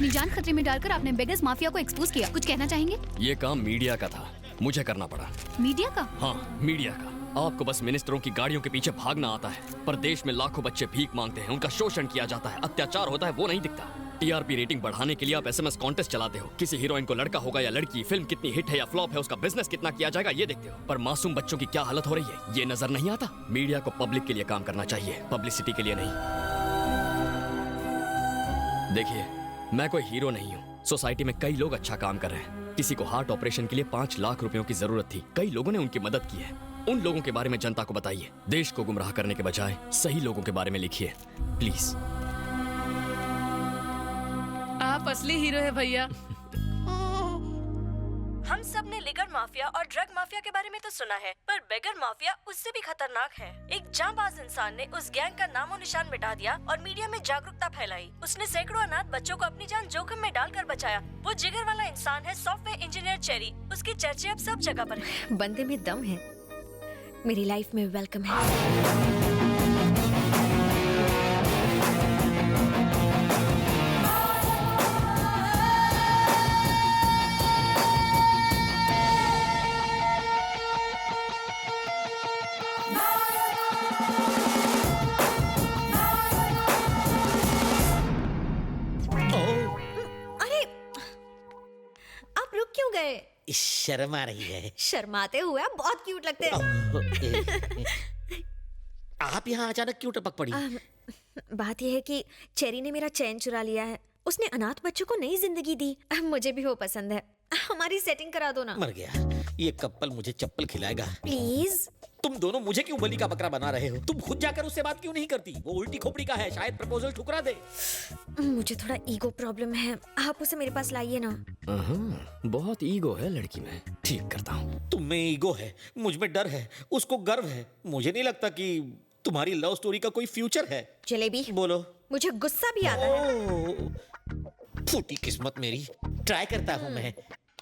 अपनी जान खतरे में डालकर आपने बेगर्स माफिया को एक्सपोज किया। कुछ कहना चाहेंगे? ये काम मीडिया का था, मुझे करना पड़ा। मीडिया का? हाँ, मीडिया का। आपको बस मिनिस्टरों की गाड़ियों के पीछे भागना आता है, पर देश में लाखों बच्चे भीख मांगते हैं, उनका शोषण किया जाता है, अत्याचार होता है, वो नहीं दिखता। टीआरपी रेटिंग बढ़ाने के लिए आप एसएमएस कॉन्टेस्ट चलाते हो। किसी हीरोइन को लड़का होगा या लड़की, फिल्म कितनी हिट है या फ्लॉप है, उसका बिजनेस कितना किया जाएगा ये देखते हो। पर मासूम बच्चों की क्या हालत हो रही है ये नजर नहीं आता। मीडिया को पब्लिक के लिए काम करना चाहिए, पब्लिसिटी के लिए नहीं। देखिए, मैं कोई हीरो नहीं हूँ। सोसाइटी में कई लोग अच्छा काम कर रहे हैं। किसी को हार्ट ऑपरेशन के लिए 5 लाख रुपयों की जरूरत थी, कई लोगों ने उनकी मदद की है। उन लोगों के बारे में जनता को बताइए। देश को गुमराह करने के बजाय सही लोगों के बारे में लिखिए, प्लीज। आप असली हीरो है भैया। हम सब ने लिकर माफिया और ड्रग माफिया के बारे में तो सुना है, पर बेगर माफिया उससे भी खतरनाक है। एक जांबाज इंसान ने उस गैंग का नामो निशान मिटा दिया और मीडिया में जागरूकता फैलाई। उसने सैकड़ों अनाथ बच्चों को अपनी जान जोखिम में डालकर बचाया। वो जिगर वाला इंसान है सॉफ्टवेयर इंजीनियर चेरी। उसकी चर्चे अब सब जगह पर है। बंदे में दम है, मेरी लाइफ में वेलकम है। शर्म आ रही है। शर्माते हुए आप बहुत क्यूट लगते हैं। आप यहाँ अचानक क्यों टपक पड़ी? बात यह है कि चेरी ने मेरा चैन चुरा लिया है। उसने अनाथ बच्चों को नई जिंदगी दी। मुझे भी वो पसंद है। हमारी सेटिंग करा दो ना। मर गया ये कपल, मुझे चप्पल खिलाएगा। प्लीज। तुम दोनों मुझे क्यों बलि का बकरा बना रहे हो? तुम खुद जाकर उससे बात क्यों नहीं करती? वो उल्टी खोपड़ी का है, शायद प्रपोजल ठुकरा दे। मुझे थोड़ा ईगो प्रॉब्लम है, आप उसे मेरे पास लाइए ना। बहुत ईगो है लड़की में, ठीक करता हूँ। तुम में ईगो है, मुझ में डर है, उसको गर्व है। मुझे नहीं लगता कि तुम्हारी लव स्टोरी का कोई फ्यूचर है। जलेबी बोलो। मुझे गुस्सा भी आता है। फूटी किस्मत मेरी, ट्राई करता हूँ मैं।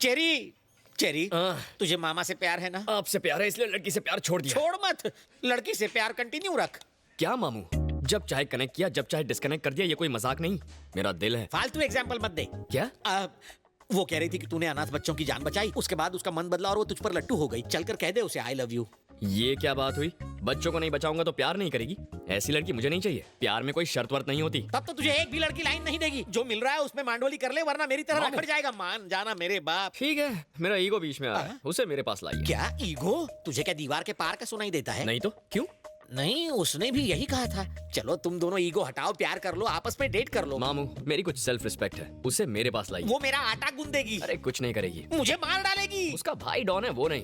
चेरी, चेरी, तुझे मामा से प्यार है ना? आपसे प्यार है इसलिए लड़की से प्यार छोड़ दिया। छोड़ मत, लड़की से प्यार कंटिन्यू रख। क्या मामू, जब चाहे कनेक्ट किया, जब चाहे डिस्कनेक्ट कर दिया, ये कोई मजाक नहीं। मेरा दिल है। फालतू एग्जाम्पल मत दे। क्या? वो कह रही थी कि तूने अनाथ बच्चों की जान बचाई, उसके बाद उसका मन बदला और वो तुझ पर लट्टू हो गई। चलकर कह दे उसे आई लव यू। ये क्या बात हुई? बच्चों को नहीं बचाऊंगा तो प्यार नहीं करेगी? ऐसी लड़की मुझे नहीं चाहिए। प्यार में कोई शर्त वर्त नहीं होती। तब तो तुझे एक भी लड़की लाइन नहीं देगी। जो मिल रहा है उसमें मांडोली कर ले, वरना मेरी तरह रखड़ जाएगा। मान जाना मेरे बाप। ठीक है, मेरा ईगो बीच में आ रहा है, उसे मेरे पास लाइए। क्या ईगो? तुझे क्या दीवार के पार का सुनाई देता है? नहीं तो क्यों? नहीं, उसने भी यही कहा था। चलो तुम दोनों ईगो हटाओ, प्यार कर लो, आपस में डेट कर लो। मामू, मेरी कुछ सेल्फ रिस्पेक्ट है, उसे मेरे पास लाइए। वो मेरा आटा गूंदेगी। अरे कुछ नहीं करेगी, मुझे मार डालेगी। उसका भाई डॉन है, वो नहीं।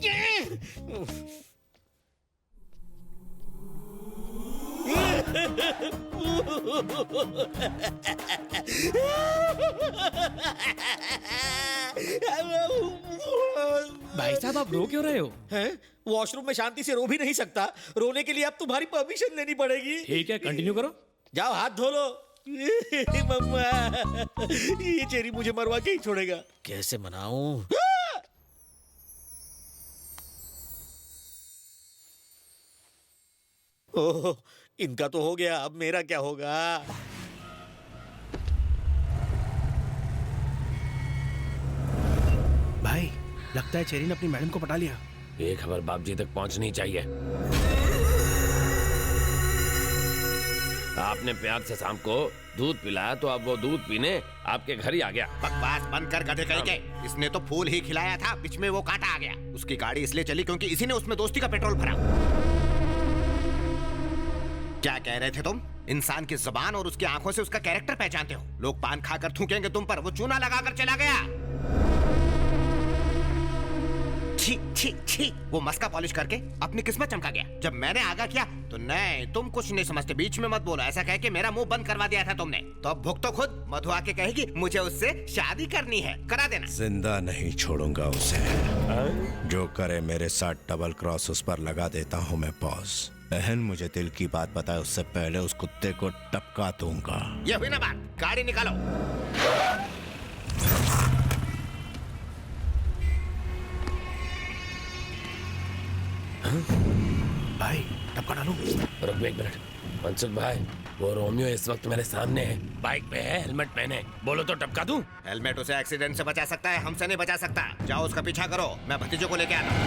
भाई साहब, आप रो क्यों रहे हो? हैं? वॉशरूम में शांति से रो भी नहीं सकता। रोने के लिए अब तुम्हारी परमिशन लेनी पड़ेगी। ठीक है, कंटिन्यू करो। जाओ हाथ धो लो। मम्मा, ये चेरी मुझे मरवा के ही छोड़ेगा। कैसे मनाऊं? ओह, इनका तो हो गया, अब मेरा क्या होगा? भाई, लगता है चेरी ने अपनी मैडम को पटा लिया। ये खबर बाप जी तक पहुंचनी चाहिए। आपने प्यार से शाम को दूध पिलाया तो अब वो दूध पीने आपके घर ही आ गया। बकवास बंद कर गधे कहीं के। इसने तो फूल ही खिलाया था, बीच में वो कांटा आ गया। उसकी गाड़ी इसलिए चली क्योंकि इसी ने उसमें दोस्ती का पेट्रोल भरा। क्या कह रहे थे तुम? इंसान की जुबान और उसकी आंखों से उसका कैरेक्टर पहचानते हो। लोग पान खाकर थूकेंगे तुम पर, वो चूना लगाकर चला गया। छी छी छी, वो मस्का पॉलिश करके अपनी किस्मत चमका गया। जब मैंने आगा किया तो नहीं, तुम कुछ नहीं समझते, बीच में मत बोलो, ऐसा कह के मेरा मुंह बंद करवा दिया था तुमने। तो अब भुगतो खुद। मधु आके कहेगी मुझे उससे शादी करनी है, करा देना। जिंदा नहीं छोड़ूंगा उसे। जो करे मेरे साथ डबल क्रॉस उस पर लगा देता हूँ मैं पॉज। बहन मुझे दिल की बात बताए उससे पहले उस कुत्ते को टपका दूंगा। ये हुई ना बात, गाड़ी निकालो। भाई, टपका डालो। रुक एक मिनट, मनसुख भाई, वो रोमियो इस वक्त मेरे सामने है, बाइक पे है, हेलमेट पहने। बोलो तो टपका दूं? हेलमेट उसे एक्सीडेंट से बचा सकता है, हमसे नहीं बचा सकता। जाओ उसका पीछा करो, मैं भतीजे को लेके आता हूँ।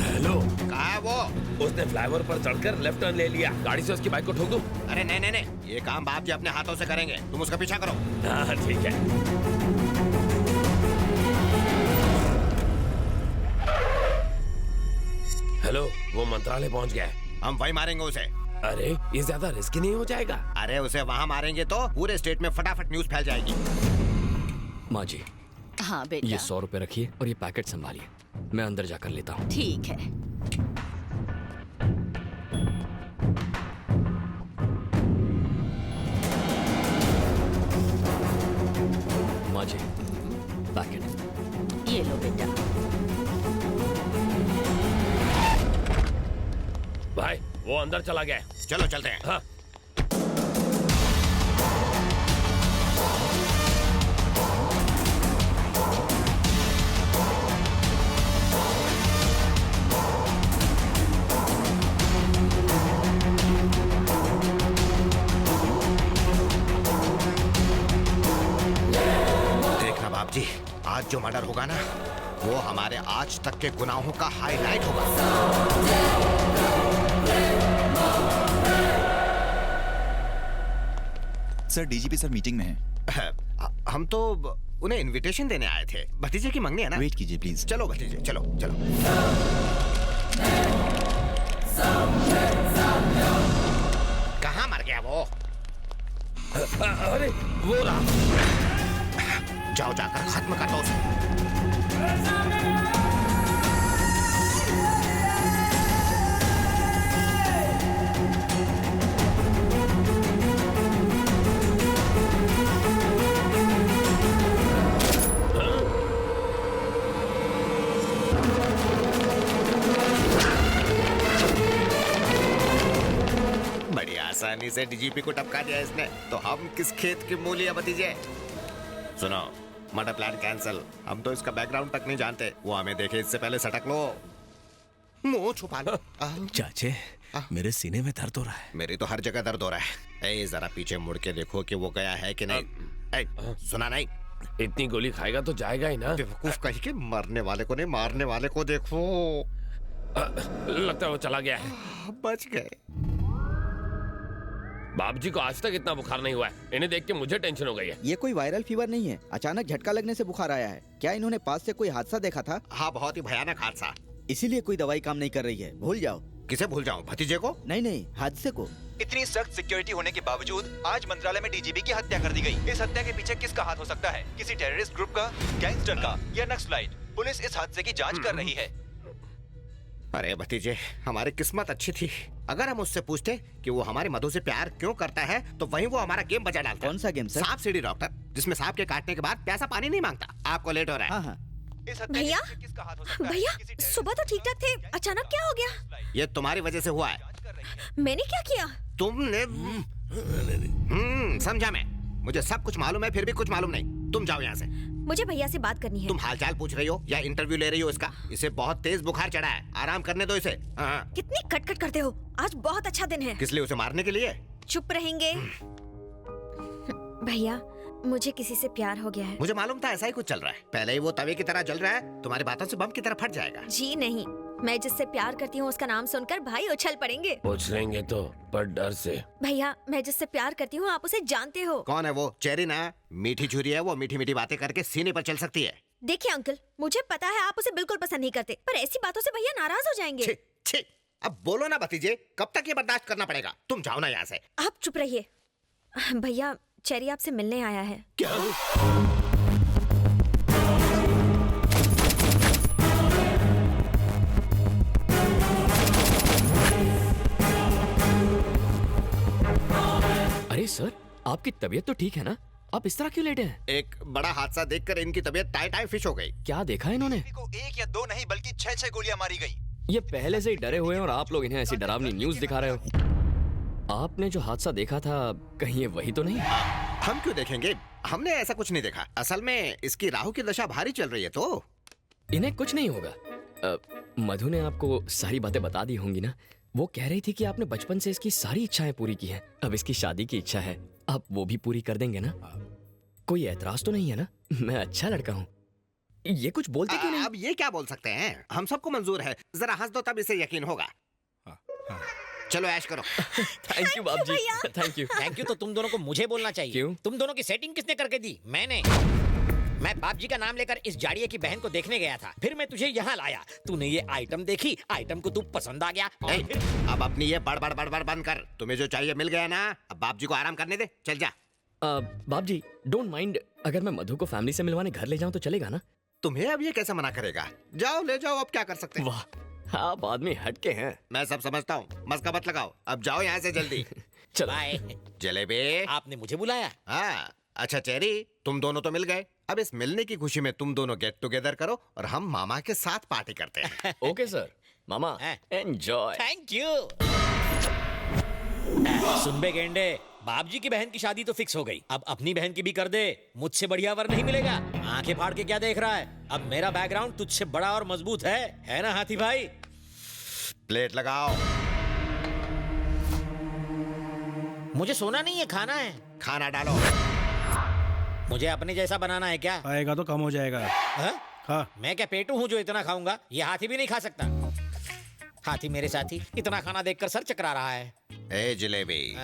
हेलो, कहाँ है वो? उसने फ्लाईओवर पर चढ़कर लेफ्ट टर्न ले लिया। गाड़ी से उसकी बाइक को ठोक दूं? अरे नहीं नहीं नहीं, ये काम बाप जी अपने हाथों से करेंगे, तुम उसका पीछा करो। हाँ ठीक है। हेलो, वो मंत्रालय पहुंच गया है। हम वही मारेंगे उसे। अरे ये ज्यादा रिस्की नहीं हो जाएगा? अरे उसे वहाँ मारेंगे तो पूरे स्टेट में फटाफट न्यूज फैल जाएगी। माँ जी, हाँ बेटा, ये 100 रुपए रखिए और ये पैकेट संभालिए, मैं अंदर जाकर लेता हूँ। ठीक है। माँ जी, पैकेट। ये लो बेटा। भाई वो अंदर चला गया है। चलो चलते हैं। हाँ। देखना बाप जी, आज जो मर्डर होगा ना, वो हमारे आज तक के गुनाहों का हाईलाइट होगा। सर डीजीपी सर मीटिंग में है। हम तो उन्हें इनविटेशन देने आए थे। भतीजे की मंगनी है ना। वेट कीजिए प्लीज। चलो भतीजे, चलो चलो। कहाँ मर गया वो? अरे वो रहा। जाओ जाकर खत्म कर दो उसे। बड़ी आसानी से डीजीपी को टपका दिया इसने, तो हम किस खेत की मूली है भतीजे? सुनो, मर्डर प्लान कैंसिल। हम तो इसका बैकग्राउंड तक नहीं जानते, वो हमें देखे इससे पहले सटक लो। मुंह छुपा लो। चाचे, मेरे सीने में दर्द हो रहा है। मेरी तो हर जगह दर्द हो रहा है। ए, जरा पीछे मुड़ के देखो कि वो गया है कि नहीं। ए, सुना नहीं? इतनी गोली खाएगा तो जाएगा ही ना। बेवकूफ कहीं के, मरने वाले को नहीं, मारने वाले को देखो। लगता है वो चला गया है। बच गए। बाप जी को आज तक इतना बुखार नहीं हुआ है। इन्हें देख के मुझे टेंशन हो गई है। ये कोई वायरल फीवर नहीं है, अचानक झटका लगने से बुखार आया है। क्या इन्होंने पास से कोई हादसा देखा था? हाँ, बहुत ही भयानक हादसा। इसीलिए कोई दवाई काम नहीं कर रही है। भूल जाओ। किसे भूल जाऊं? भतीजे को? नहीं नहीं, हादसे को। इतनी सख्त सिक्योरिटी होने के बावजूद आज मंत्रालय में डीजीपी की हत्या कर दी गई। इस हत्या के पीछे किसका हाथ हो सकता है? किसी टेररिस्ट ग्रुप का, गैंगस्टर का या नक्सलाइट? पुलिस इस हादसे की जांच कर रही है। अरे भतीजे, हमारी किस्मत अच्छी थी। अगर हम उससे पूछते कि वो हमारे मधु से प्यार क्यों करता है, तो वहीं वो हमारा गेम बजा डालता। कौन सा गेम सर? सांप सीढ़ी डॉक्टर, जिसमें सांप के काटने के बाद प्यासा पानी नहीं मांगता। आपको लेट हो रहा है। हाँ हाँ। भैया, भैया सुबह तो ठीक ठाक थे, अचानक क्या हो गया? ये तुम्हारी वजह से हुआ है। मैंने क्या किया? तुमने समझा मैं। मुझे सब कुछ मालूम है, फिर भी कुछ मालूम नहीं। तुम जाओ यहाँ से। मुझे भैया से बात करनी है। तुम हालचाल पूछ रही हो या इंटरव्यू ले रही हो इसका? इसे बहुत तेज बुखार चढ़ा है, आराम करने दो इसे। हाँ। कितनी कटकट करते हो। आज बहुत अच्छा दिन है। किस लिए? उसे मारने के लिए? चुप रहेंगे? भैया, मुझे किसी से प्यार हो गया है। मुझे मालूम था ऐसा ही कुछ चल रहा है। पहले ही वो तवे की तरह जल रहा है, तुम्हारी बातों से बम की तरह फट जाएगा। जी नहीं, मैं जिससे प्यार करती हूँ उसका नाम सुनकर भाई उछल पड़ेंगे। पूछ लेंगे तो, पर डर से। भैया, मैं जिससे प्यार करती हूँ आप उसे जानते हो। कौन है वो? चेरी ना? मीठी छुरी है वो, मीठी मीठी बातें करके सीने पर चल सकती है। देखिए अंकल, मुझे पता है आप उसे बिल्कुल पसंद नहीं करते, पर ऐसी बातों से भैया नाराज हो जाएंगे। छी, छी, अब बोलो ना भतीजे, कब तक ये बर्दाश्त करना पड़ेगा? तुम जाओ ना यहाँ से। आप चुप रहिए। भैया, चेरी आपसे मिलने आया है। क्या? अरे सर, आपकी तबीयत तो ठीक है ना? आप इस तरह क्यों लेटे हैं? एक बड़ा हादसा देखकर इनकी तबीयत टाई टाई फिश हो गई। क्या देखा इन्होंने? को 1 या 2 नहीं बल्कि 6-6 गोलियां मारी गई। ये पहले से ही डरे हुए हैं और आप लोग इन्हें ऐसी डरावनी न्यूज़ दिखा रहे हो। आपने जो हादसा देखा था, कहीं ये वही तो नहीं? हम क्यों देखेंगे? हमने ऐसा कुछ नहीं देखा। असल में इसकी राहु की दशा भारी चल रही है। तो इन्हें कुछ नहीं होगा। मधु ने आपको सारी बातें बता दी होंगी ना। वो कह रही थी कि आपने बचपन से इसकी सारी इच्छाएं पूरी की हैं। अब इसकी शादी की इच्छा है, आप वो भी पूरी कर देंगे ना? कोई ऐतराज तो नहीं है ना? मैं अच्छा लड़का हूँ। ये कुछ बोलते क्यों नहीं? अब ये क्या बोल सकते हैं, हम सबको मंजूर है। जरा हंस दो तब इसे यकीन होगा। चलो ऐश करो। थैंक यू बाप जी, थैंक यू। थैंक यू तो तुम दोनों को मुझे बोलना चाहिए। क्यों? तुम दोनों की सेटिंग किसने करके दी? मैंने। मैं बाप जी का नाम लेकर इस जाड़िये की बहन को देखने गया था, फिर मैं तुझे यहाँ लाया। तूने ये आइटम देखी, आइटम को तू पसंद आ गया। अब अपनी ये बड़ बंद कर। तुम्हें जो चाहिए मिल गया ना, अब बाप जी को आराम करने दे। चल जा। बाप जी डोंट माइंड, अगर मैं मधु को फैमिली से मिलवाने घर ले जाऊं तो चलेगा ना? तुम्हें अब ये कैसे मना करेगा? जाओ ले जाओ, अब क्या कर सकते हैं। वाह आप आदमी हटके हैं। मैं सब समझता हूँ, मस्का मत लगाओ। अब जाओ यहाँ से जल्दी। चलो। जलेबी, आपने मुझे बुलाया? हाँ। अच्छा चेरी, तुम दोनों तो मिल गए। अब इस मिलने की खुशी में तुम दोनों गेट टुगेदर करो और हम मामा के साथ पार्टी करते हैं। Okay sir. मामा एंजॉय। Thank you. सुन बे गेंडे, बाप जी की बहन की शादी तो फिक्स हो गई, अब अपनी बहन की भी कर दे। मुझसे बढ़िया वर नहीं मिलेगा। आंखें फाड़ के क्या देख रहा है? अब मेरा बैकग्राउंड तुझसे बड़ा और मजबूत है ना हाथी भाई? प्लेट लगाओ। मुझे सोना नहीं है, खाना है। खाना डालो। मुझे अपने जैसा बनाना है क्या? आएगा तो कम हो जाएगा। हाँ? मैं क्या पेटू हूँ जो इतना खाऊंगा? ये हाथी भी नहीं खा सकता। हाथी मेरे साथी इतना खाना देखकर सर चकरा रहा है। ए जलेबी,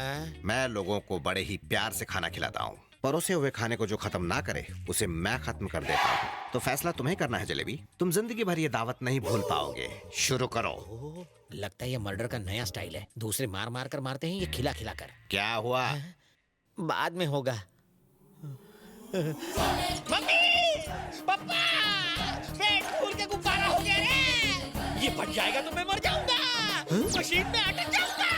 मैं लोगों को बड़े ही प्यार से खाना खिलाता हूँ। परोसे हुए खाने को जो खत्म ना करे उसे मैं खत्म कर देता हूँ। तो फैसला तुम्हें करना है जलेबी। तुम जिंदगी भर ये दावत नहीं भूल पाओगे। शुरू करो। लगता है ये मर्डर का नया स्टाइल है। दूसरे मार मार कर मारते हैं, ये खिला खिला कर। क्या हुआ? बाद में होगा। मम्मी, पापा, पेट फूल के गुब्बारा हो गया रे। ये फट जाएगा तो मैं मर जाऊंगा। मशीन में अटक जाऊंगा।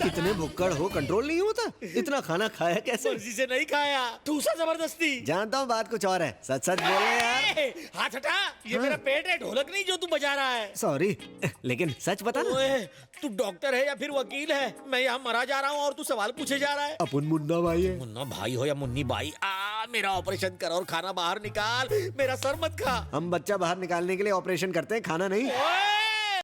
इतने भुक्कड़ हो, कंट्रोल नहीं होता? इतना खाना खाया कैसे? मर्जी से नहीं खाया, दूसरा जबरदस्ती। जानता हूँ बात कुछ और है, सच सच बोले यार। हाथ हटा, ये मेरा पेट है, ढोलक नहीं जो तू बजा रहा है। सॉरी, लेकिन सच बता ना। ओए, तू डॉक्टर है या फिर वकील है? मैं यहाँ मरा जा रहा हूँ और तू सवाल पूछे जा रहा है। अपन मुन्ना भाई है। मुन्ना भाई हो या मुन्नी बाई, मेरा ऑपरेशन कर और खाना बाहर निकाल। मेरा सर मत खा। हम बच्चा बाहर निकालने के लिए ऑपरेशन करते हैं, खाना नहीं।